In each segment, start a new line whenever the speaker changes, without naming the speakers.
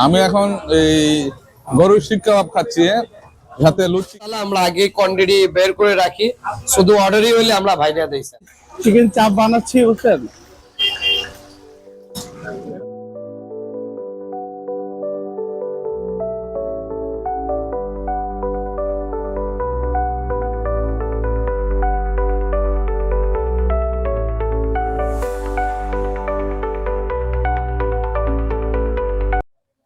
আমি এখন এই গরুর শিক কাবাব খাচ্ছি, সাথে লুচি।
আমরা আগে কোয়ান্টিটি বের করে রাখি, শুধু অর্ডারই হলে আমরা ভাইরা দেই স্যার।
চিকেন চাপ বানাচ্ছি বুঝছেন।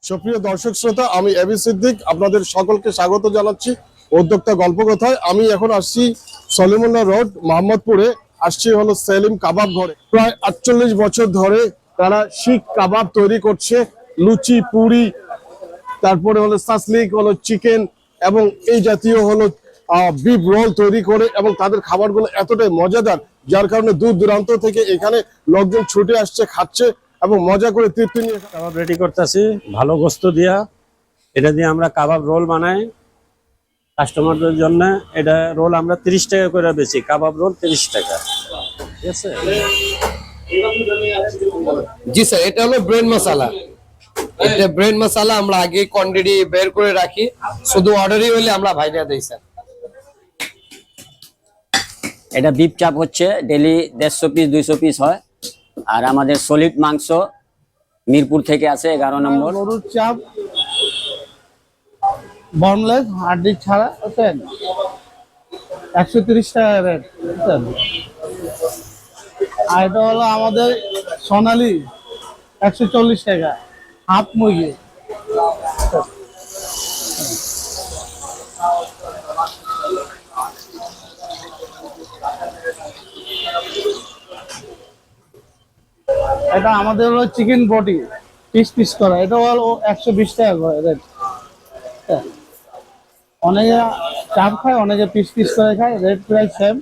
সুপ্রিয় দর্শক শ্রোতা, আমি এবি সিদ্দিক, আপনাদের সকলকে স্বাগত জানাচ্ছি উদ্যোক্তা গল্পকথায়। আমি এখন আসছি সলিমুল্লাহ রোড মোহাম্মদপুরে, আসছি হলো সেলিম কাবাব ঘরে। প্রায় 48 বছর ধরে তারা শিক কাবাব তৈরি করছে, লুচি, পুরি, তারপরে হলো সাসলিক, হলো চিকেন এবং এই জাতীয় হলো বিফ রোল তৈরি করে, এবং তাদের খাবারগুলো এতটাই মজাদার যার কারণে দূর দূরান্ত থেকে এখানে লোকজন ছুটে আসছে, খাচ্ছে এবং মজা করে তৃপ্তি নিয়ে।
কাবাব রেডি করতেছি ভালো গোস্ত দিয়া। এটা দিয়ে আমরা কাবাব রোল বানাই কাস্টমারদের জন্য। এটা রোল আমরা 30 টাকা করে বেচি, কাবাব রোল 30 টাকা। ঠিক আছে
জি স্যার, এটা হলো ব্রেড মশলা। এটা ব্রেড মশলা আমরা আগে কোয়ান্টিটি বের করে রাখি, শুধু অর্ডারই হলে আমরা ভাইরা দেই স্যার।
এটা বিফ চাপ হচ্ছে ডেলি 150 পিস 200 পিস হয়। আর আমাদের সলিড মাংস মিরপুর থেকে আছে 11 নম্বর।
গরুর চাপ বনলেস হাড্ডি ছাড়া বুঝছেন, 130 টাকা রেট বুঝছেন। আর এটা হলো আমাদের সোনালি 140 টাকা হাফ মুরগি। এটা আমাদের হলো চিকেন বডি পিস পিস করা, এটা হলো 120 টাকা করে রেট। অনেকে চাপ খায়, অনেকে পিস পিস করে খায়, রেট প্রায় সেম।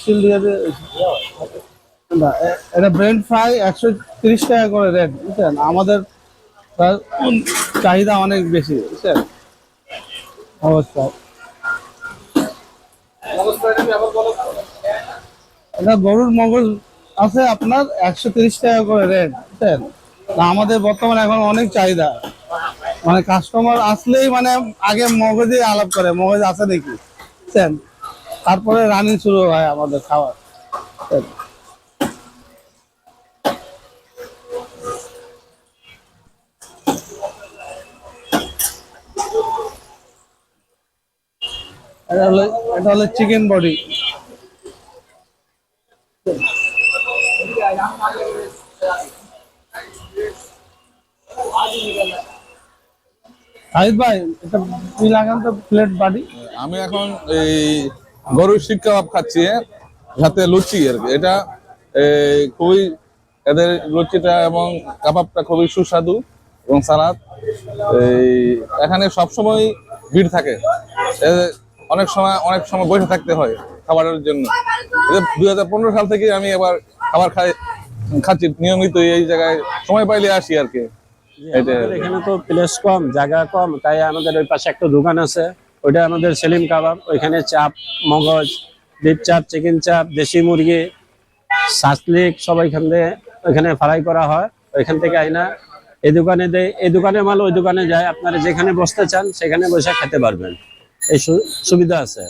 স্টিল দিয়ে এটা ব্রেন ফ্রাই 130 টাকা করে রেট বুঝছেন। আমাদের চাহিদা অনেক বেশি বুঝছেন। অবশ্যই এটা গরুর মগজ আছে আপনার 130 টাকা করে রেট বুঝছেন। আমাদের বর্তমানে এখন অনেক চাহিদা, মানে কাস্টমার আসলেই মানে আগে মগজে আলাপ করে, মগজ আছে নাকি বুঝছেন, তারপরে রানিং শুরু হয় আমাদের খাবার। এটা হলো চিকেন বডি। ভাই এটা কি লাগান তো প্লেট বাড়ি।
আমি এখন এই গরুর শিক কাবাব খাচ্ছি, সাথে লুচি আর কি। এটা খুবই, এদের লুচিটা এবং কাবাবটা খুবই সুস্বাদু এবং সালাদ। এখানে সবসময় ভিড় থাকে, অনেক সময় বসে থাকতে হয় খাবারের জন্য। 2015 সাল থেকে আমি এবার খাবার খাচ্ছি নিয়মিত, এই জায়গায় সময় পাইলে আসি আর কি।
এখানে তো প্লেস কম, জায়গা কম, তাই আমাদের ওই পাশে একটা দোকান আছে, ওইটা আমাদের সেলিম কাবাব। ওইখানে চাপ, মগজ, বিফ চাপ, চিকেন চাপ, দেশি মুরগি, সাসলিক সব ওইখানে ফ্রাই করা হয়। ওইখান থেকে আইনা এই দোকানে দেয়, এই দোকানে মাল ওই দোকানে যায়। আপনারা যেখানে বসতে চান সেখানে বসে খেতে পারবেন, এই সুবিধা আছে।